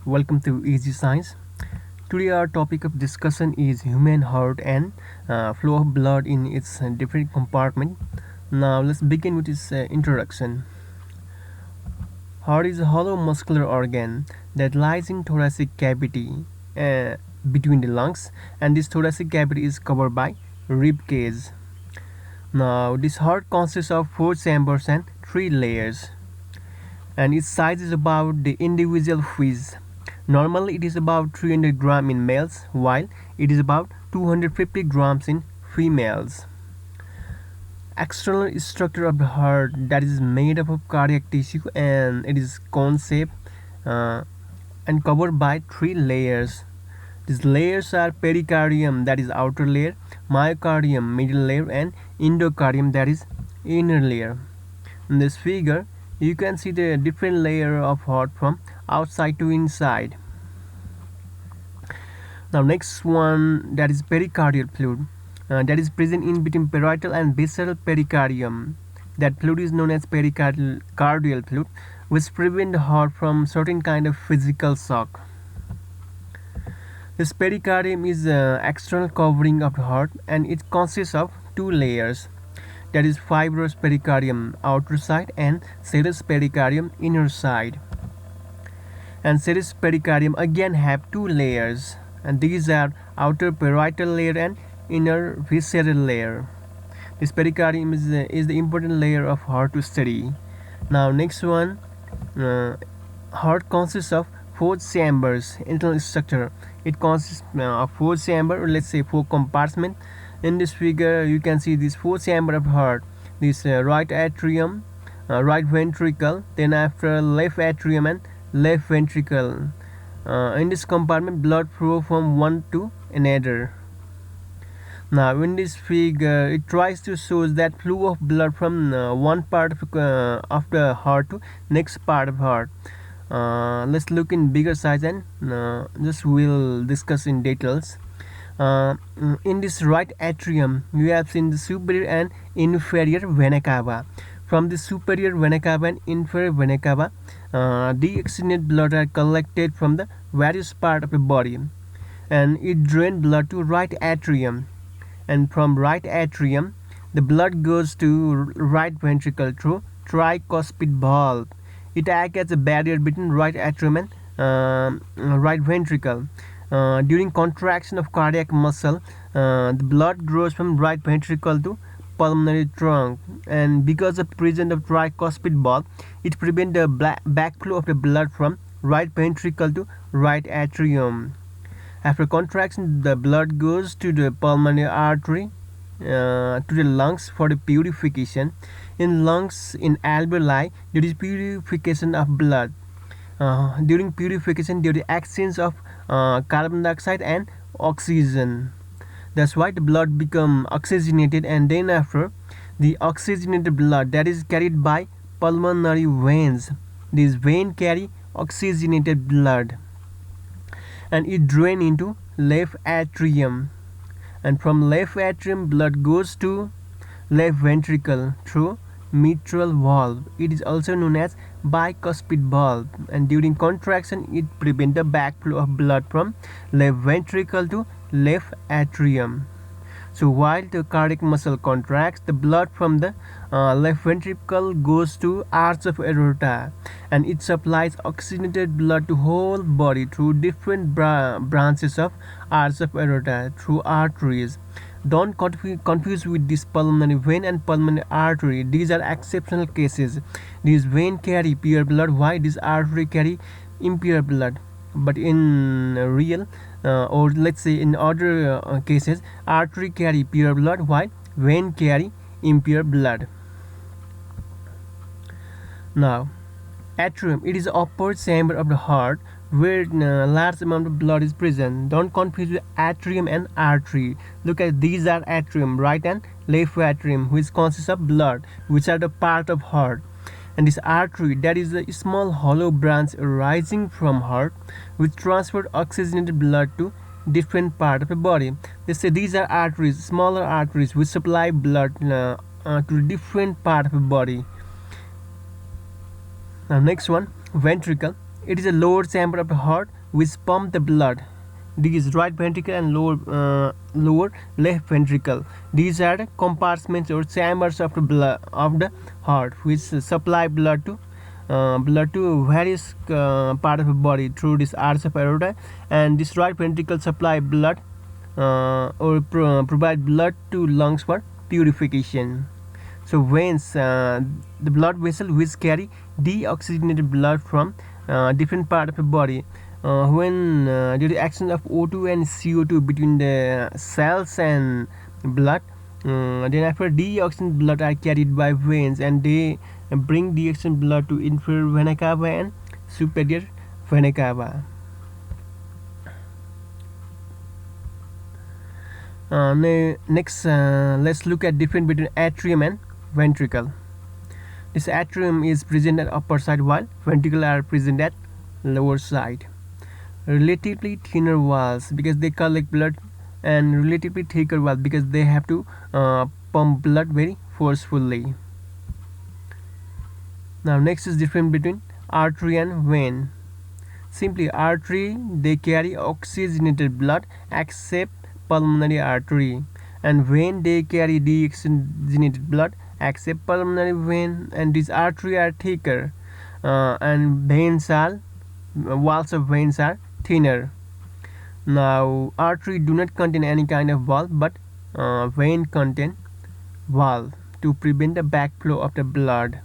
welcome to Easy Science. Today our topic of discussion is human heart and flow of blood in its different compartment. Now let's begin with its introduction. Heart is a hollow muscular organ that lies in thoracic cavity uh, between the lungs, and this thoracic cavity is covered by rib cage. Now this heart consists of four chambers and three layers, and its size is about the individual whiz. Normally it is about 300 gram in males, while it is about 250 grams in females. External structure of the heart, that is made up of cardiac tissue, and it is cone shaped uh, and covered by three layers. These layers are pericardium, that is outer layer, myocardium, middle layer, and endocardium, that is inner layer. In this figure you can see the different layer of heart from outside to inside. Now next one, that is pericardial fluid, that is present in between parietal and visceral pericardium. That fluid is known as pericardial fluid, which prevent the heart from certain kind of physical shock. This pericardium is external covering of the heart, and it consists of two layers, that is fibrous pericardium outer side and serous pericardium inner side. And serous pericardium again have two layers, and these are outer parietal layer and inner visceral layer. This pericardium is the important layer of heart to study. Now next one, heart consists of four chambers. Internal structure, it consists of four chamber, or let's say four compartments. In this figure you can see these four chamber of heart. This right atrium, right ventricle, then after left atrium and left ventricle. In this compartment blood flow from one to another. Now in this figure it tries to show that flow of blood from one part of the heart to next part of heart. Let's look in bigger size, and just we'll discuss in details. In this right atrium you have seen the superior and inferior vena cava. From the superior vena cava and inferior vena cava, deoxygenated blood are collected from the various part of the body, and it drains blood to right atrium. And from right atrium the blood goes to right ventricle through tricuspid valve. It acts as a barrier between right atrium and right ventricle. During contraction of cardiac muscle, the blood grows from right ventricle to pulmonary trunk, and because of presence of tricuspid valve, it prevents the backflow of the blood from right ventricle to right atrium. After contraction, the blood goes to the pulmonary artery, to the lungs for the purification. In lungs, in alveoli, there is purification of blood. During purification, there is exchange of carbon dioxide and oxygen. That's why the blood become oxygenated, and then after the oxygenated blood that is carried by pulmonary veins. These veins carry oxygenated blood, and it drain into left atrium, and from left atrium blood goes to left ventricle through mitral valve. It is also known as bicuspid valve, and during contraction it prevents the backflow of blood from left ventricle to left atrium. So while the cardiac muscle contracts, the blood from the left ventricle goes to arch of aorta, and it supplies oxygenated blood to whole body through different branches of arch of aorta through arteries. Don't confuse with this pulmonary vein and pulmonary artery. These are exceptional cases. These vein carry pure blood, while this artery carry impure blood. But in real, or let's say in other cases, artery carry pure blood while vein carry impure blood. Now atrium, it is the upper chamber of the heart where large amount of blood is present. Don't confuse with atrium and artery. Look at these are atrium, right and left atrium, which consists of blood, which are the part of heart. And this artery, that is a small hollow branch arising from heart, which transfer oxygenated blood to different part of the body. They say these are arteries, smaller arteries, which supply blood to different part of the body. Now next one, ventricle. It is a lower chamber of the heart which pump the blood. These right ventricle and lower left ventricle. These are the compartments or chambers of the blood of the heart, which supply blood to various part of the body through this arch of aorta. And this right ventricle supply blood provide blood to lungs for purification. So veins, the blood vessel which carry deoxygenated blood from different part of the body. When due to action of O2 and CO2 between the cells and blood, then after deoxygenated blood are carried by veins, and they bring deoxygenated blood to inferior vena cava and superior vena cava. Next, let's look at difference between atrium and ventricle. This atrium is present at upper side while ventricle are present at lower side. Relatively thinner walls because they collect blood, and relatively thicker walls because they have to pump blood very forcefully. Now next is difference between artery and vein. Simply, artery they carry oxygenated blood except pulmonary artery, and vein they carry deoxygenated blood except pulmonary vein. And these artery are thicker, and walls of veins are thinner. Now artery do not contain any kind of valve, but vein contain valve to prevent the backflow of the blood.